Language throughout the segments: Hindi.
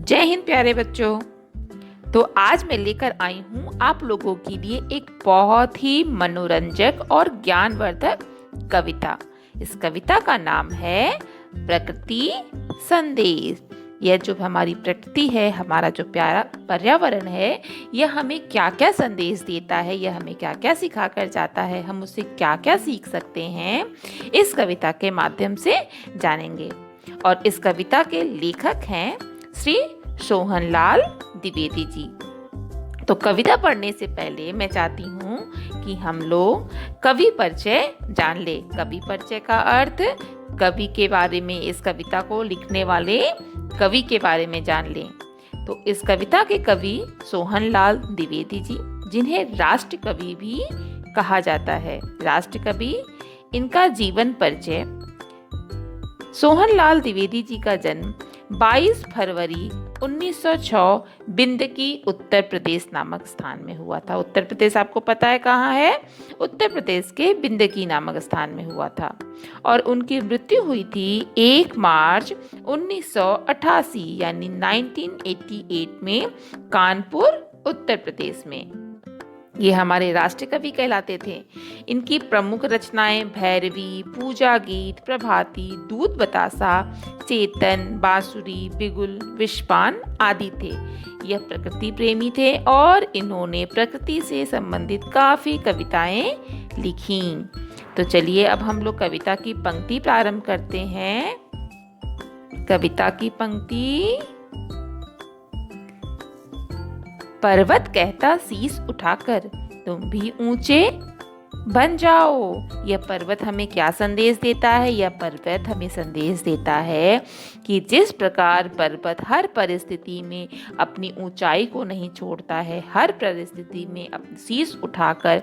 जय हिंद प्यारे बच्चों। तो आज मैं लेकर आई हूँ आप लोगों के लिए एक बहुत ही मनोरंजक और ज्ञानवर्धक कविता। इस कविता का नाम है प्रकृति संदेश। यह जो हमारी प्रकृति है, हमारा जो प्यारा पर्यावरण है, यह हमें क्या क्या संदेश देता है, यह हमें क्या क्या सिखा कर जाता है, हम उससे क्या क्या सीख सकते हैं, इस कविता के माध्यम से जानेंगे। और इस कविता के लेखक हैं श्री सोहनलाल द्विवेदी जी। तो कविता पढ़ने से पहले मैं चाहती हूँ कि हम लोग कवि परिचय जान ले। कवि परिचय का अर्थ कवि के बारे में, इस कविता को लिखने वाले कवि के बारे में जान लें। तो इस कविता के कवि सोहनलाल द्विवेदी जी, जिन्हें राष्ट्र कवि भी कहा जाता है। राष्ट्र कवि, इनका जीवन परिचय। सोहनलाल द्विवेदी जी का जन्म 22 फरवरी 1906 बिंदकी उत्तर प्रदेश नामक स्थान में हुआ था। उत्तर प्रदेश आपको पता है कहाँ है? उत्तर प्रदेश के बिंदकी नामक स्थान में हुआ था। और उनकी मृत्यु हुई थी 1 मार्च 1988 यानी 1988 में कानपुर उत्तर प्रदेश में। ये हमारे राष्ट्र कवि कहलाते थे। इनकी प्रमुख रचनाएं भैरवी, पूजा गीत, प्रभाती, दूध बतासा, चेतन, बांसुरी, बिगुल, विश्वपान आदि थे। यह प्रकृति प्रेमी थे और इन्होंने प्रकृति से संबंधित काफी कविताएं लिखी। तो चलिए अब हम लोग कविता की पंक्ति प्रारंभ करते हैं। कविता की पंक्ति। पर्वत कहता शीश उठाकर तुम भी ऊंचे बन जाओ। यह पर्वत हमें क्या संदेश देता है? यह पर्वत हमें संदेश देता है कि जिस प्रकार पर्वत हर परिस्थिति में अपनी ऊंचाई को नहीं छोड़ता है, हर परिस्थिति में अपनी शीश उठाकर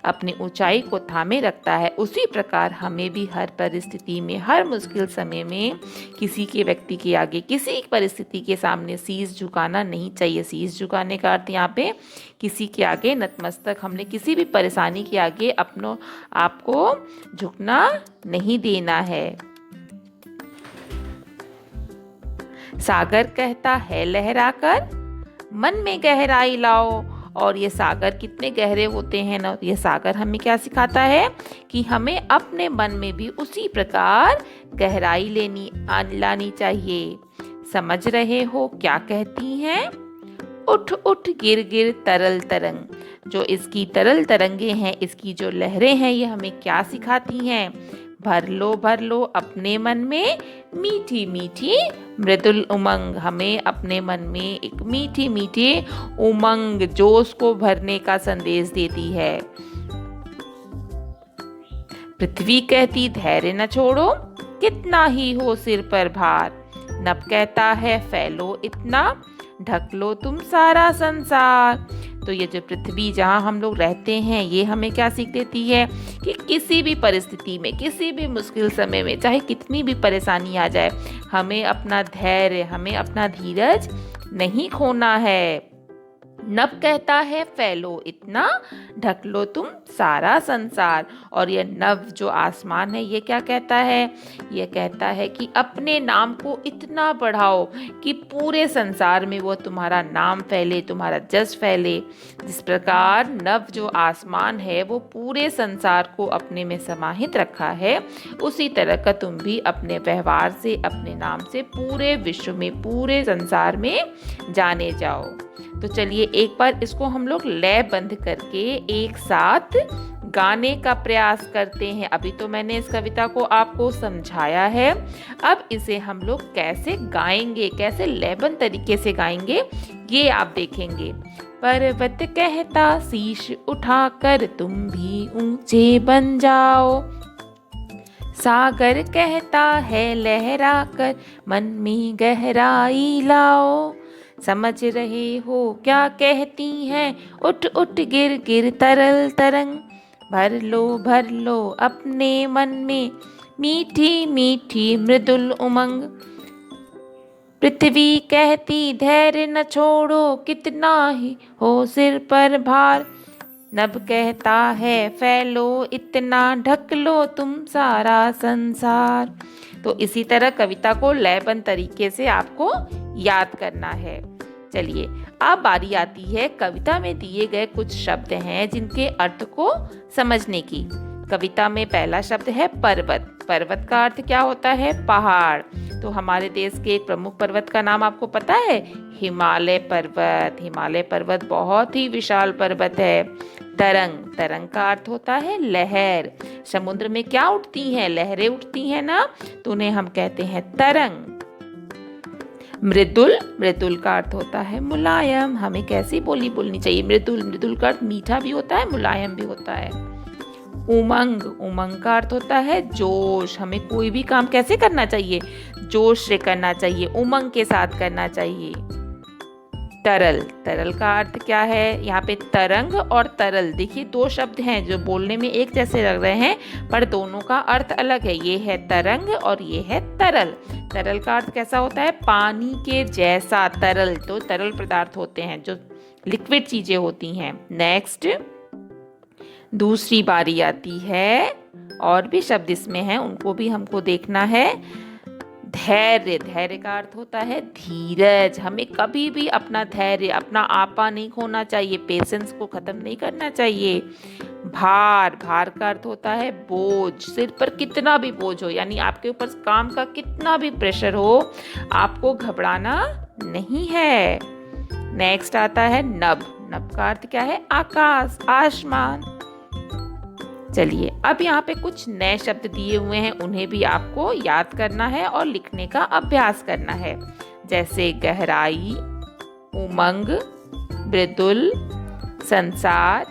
अपनी ऊंचाई को थामे रखता है, उसी प्रकार हमें भी हर परिस्थिति में, हर मुश्किल समय में किसी के व्यक्ति के आगे, किसी परिस्थिति के सामने शीश झुकाना नहीं चाहिए। शीश झुकाने का अर्थ यहाँ पे किसी के आगे नतमस्तक, हमने किसी भी परेशानी के आगे अपनों आपको झुकना नहीं देना है। सागर कहता है लहराकर मन में गहराई लाओ। और ये सागर कितने गहरे होते हैं ना। ये सागर हमें क्या सिखाता है कि हमें अपने मन में भी उसी प्रकार गहराई लानी चाहिए। समझ रहे हो क्या कहती हैं? उठ उठ गिर गिर तरल तरंग। जो इसकी तरल तरंगे हैं, इसकी जो लहरें हैं, ये हमें क्या सिखाती हैं? भर लो अपने मन में मीठी मीठी मृदुल उमंग। हमें अपने मन में एक मीठी मीठी उमंग, जोश को भरने का संदेश देती है। पृथ्वी कहती धैर्य न छोड़ो, कितना ही हो सिर पर भार। नभ कहता है फैलो इतना, ढक लो तुम सारा संसार। तो ये जो पृथ्वी जहाँ हम लोग रहते हैं, ये हमें क्या सीख देती है कि किसी भी परिस्थिति में, किसी भी मुश्किल समय में, चाहे कितनी भी परेशानी आ जाए, हमें अपना धैर्य, हमें अपना धीरज नहीं खोना है। नभ कहता है फैलो इतना, ढक लो तुम सारा संसार। और यह नभ जो आसमान है, ये क्या कहता है? ये कहता है कि अपने नाम को इतना बढ़ाओ कि पूरे संसार में वो तुम्हारा नाम फैले, तुम्हारा जस फैले। जिस प्रकार नभ जो आसमान है वो पूरे संसार को अपने में समाहित रखा है, उसी तरह का तुम भी अपने व्यवहार से, अपने नाम से पूरे विश्व में, पूरे संसार में जाने जाओ। तो चलिए एक बार इसको हम लोग लय बंद करके एक साथ गाने का प्रयास करते हैं। अभी तो मैंने इस कविता को आपको समझाया है, अब इसे हम लोग कैसे गाएंगे, कैसे लयबंद तरीके से गाएंगे, ये आप देखेंगे। पर्वत कहता शीश उठाकर तुम भी ऊंचे बन जाओ। सागर कहता है लहराकर मन में गहराई लाओ। समझ रहे हो क्या कहती हैं? उठ उठ गिर गिर तरल तरंग। भर लो अपने मन में मीठी मीठी मृदुल उमंग। पृथ्वी कहती धैर्य न छोड़ो, कितना ही हो सिर पर भार। नभ कहता है फैलो इतना, ढक लो तुम सारा संसार। तो इसी तरह कविता को लयबद्ध तरीके से आपको याद करना है। चलिए अब बारी आती है कविता में दिए गए कुछ शब्द हैं जिनके अर्थ को समझने की। कविता में पहला शब्द है पर्वत। पर्वत का अर्थ क्या होता है? पहाड़। तो हमारे देश के एक प्रमुख पर्वत का नाम आपको पता है? हिमालय पर्वत। हिमालय पर्वत बहुत ही विशाल पर्वत है। तरंग। तरंग का अर्थ होता है लहर। समुद्र में क्या उठती हैं? लहरें उठती हैं ना, तो उन्हें हम कहते हैं तरंग। मृदुल। मृदुल का अर्थ होता है मुलायम। हमें कैसी बोली बोलनी चाहिए? मृदुल। मृदुल का अर्थ मीठा भी होता है, मुलायम भी होता है। उमंग। उमंग का अर्थ होता है जोश। हमें कोई भी काम कैसे करना चाहिए? जोश से करना चाहिए, उमंग के साथ करना चाहिए। तरल। तरल का अर्थ क्या है? यहाँ पे तरंग और तरल, देखिए दो शब्द हैं जो बोलने में एक जैसे लग रहे हैं पर दोनों का अर्थ अलग है। ये है तरंग और ये है तरल। तरल का अर्थ कैसा होता है? पानी के जैसा। तरल तो तरल पदार्थ होते हैं जो लिक्विड चीजें होती हैं। नेक्स्ट दूसरी बारी आती है, और भी शब्द इसमें हैं उनको भी हमको देखना है। धैर्य। धैर्य का अर्थ होता है धीरज। हमें कभी भी अपना धैर्य, अपना आपा नहीं खोना चाहिए, पेशेंस को खत्म नहीं करना चाहिए। भार। भार का अर्थ होता है बोझ। सिर पर कितना भी बोझ हो, यानी आपके ऊपर काम का कितना भी प्रेशर हो, आपको घबराना नहीं है। नेक्स्ट आता है नभ। नभ का अर्थ क्या है? आकाश, आसमान। चलिए अब यहाँ पे कुछ नए शब्द दिए हुए हैं, उन्हें भी आपको याद करना है और लिखने का अभ्यास करना है। जैसे गहराई, उमंग, मृदुल, संसार,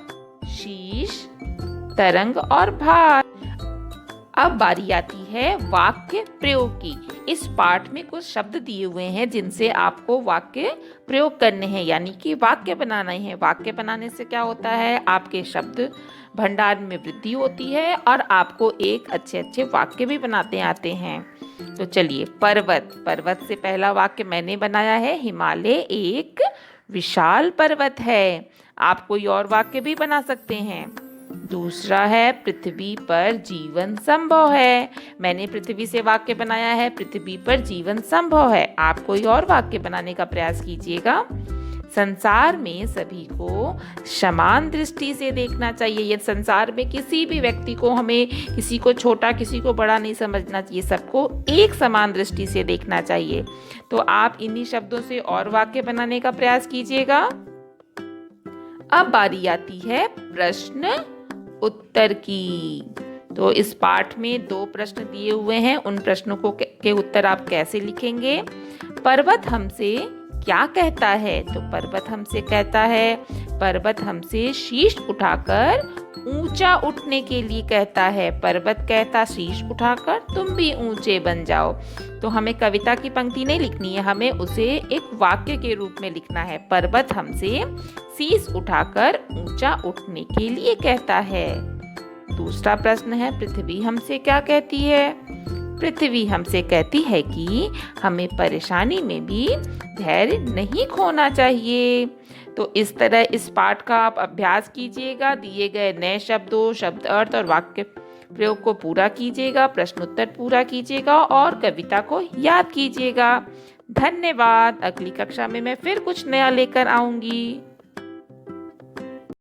शीश, तरंग और भार। अब बारी आती है वाक्य प्रयोग की। इस पाठ में कुछ शब्द दिए हुए हैं जिनसे आपको वाक्य प्रयोग करने हैं, यानी कि वाक्य बनाना है। वाक्य बनाने से क्या होता है? आपके शब्द भंडार में वृद्धि होती है और आपको एक अच्छे अच्छे वाक्य भी बनाते आते हैं। तो चलिए पर्वत। पर्वत से पहला वाक्य मैंने बनाया है, हिमालय एक विशाल पर्वत है। आप कोई और वाक्य भी बना सकते हैं। दूसरा है पृथ्वी पर जीवन संभव है। मैंने पृथ्वी से वाक्य बनाया है, पृथ्वी पर जीवन संभव है। आप कोई और वाक्य बनाने का प्रयास कीजिएगा। संसार में सभी को समान दृष्टि से देखना चाहिए। ये संसार में किसी भी व्यक्ति को, हमें किसी को छोटा किसी को बड़ा नहीं समझना चाहिए, सबको एक समान दृष्टि से देखना चाहिए। तो आप इन्हीं शब्दों से और वाक्य बनाने का प्रयास कीजिएगा। अब बारी आती है प्रश्न उत्तर की। तो इस पाठ में 2 प्रश्न दिए हुए हैं, उन प्रश्नों के उत्तर आप कैसे लिखेंगे? पर्वत हमसे क्या कहता है? तो पर्वत हमसे कहता है, पर्वत हमसे शीश उठाकर ऊंचा उठने के लिए कहता है। पर्वत कहता शीश उठाकर तुम भी ऊंचे बन जाओ। तो हमें कविता की पंक्ति नहीं लिखनी है, हमें उसे एक वाक्य के रूप में लिखना है। पर्वत हमसे शीश उठाकर ऊंचा उठने के लिए कहता है। दूसरा प्रश्न है पृथ्वी हमसे क्या कहती है? पृथ्वी हमसे कहती है कि हमें परेशानी में भी धैर्य नहीं खोना चाहिए। तो इस तरह इस पाठ का आप अभ्यास कीजिएगा। दिए गए नए शब्दों, शब्द अर्थ और वाक्य प्रयोग को पूरा कीजिएगा, प्रश्न उत्तर पूरा कीजिएगा और कविता को याद कीजिएगा। धन्यवाद। अगली कक्षा में मैं फिर कुछ नया लेकर आऊंगी।